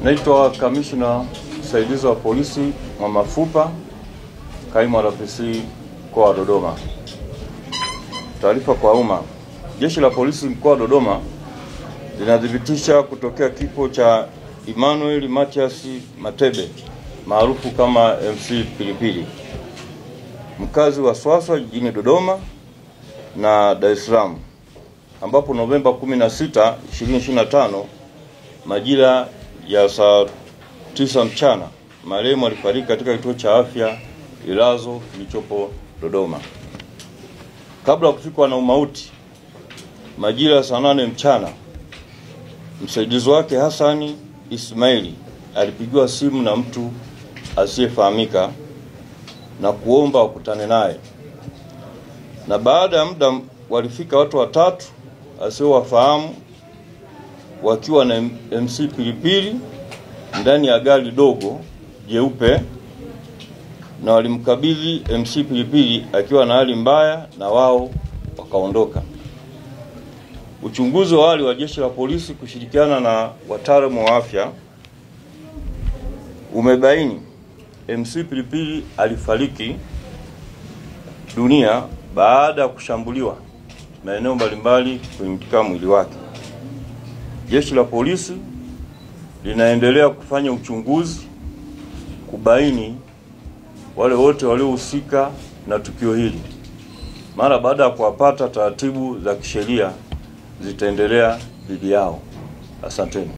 Naitwa Kamishna Msaidizi wa Polisi Mama Fupa, Kaimu RPC mkoa wa Dodoma. Taarifa kwa umma. Jeshi la Polisi mkoa wa Dodoma linadhibitisha kutokea kifo cha Emmanuel Mathias Matebe maarufu kama MC Pilipili, mkazi wa Swaswa jijini Dodoma na Dar es Salaam, ambapo Novemba 16, 2025 majira ya saa 9 mchana marehemu alifariki katika kituo cha afya Ilazo kilichopo Dodoma. Kabla ya kufikwa na umauti, majira ya saa 8 mchana, msaidizi wake Hasani Ismaili alipigiwa simu na mtu asiyefahamika na kuomba wakutane naye. Na baada ya muda walifika watu watatu asiowafahamu wakiwa na MC Pilipili ndani ya gari dogo jeupe, na walimkabidhi MC Pilipili akiwa na hali mbaya na wao wakaondoka. Uchunguzi wa awali wa Jeshi la Polisi kushirikiana na wataalamu wa afya umebaini MC Pilipili alifariki dunia baada ya kushambuliwa maeneo mbalimbali katika mwili wake. Jeshi la Polisi linaendelea kufanya uchunguzi kubaini wale wote waliohusika na tukio hili. Mara baada ya kuwapata, taratibu za kisheria zitaendelea dhidi yao. Asanteni.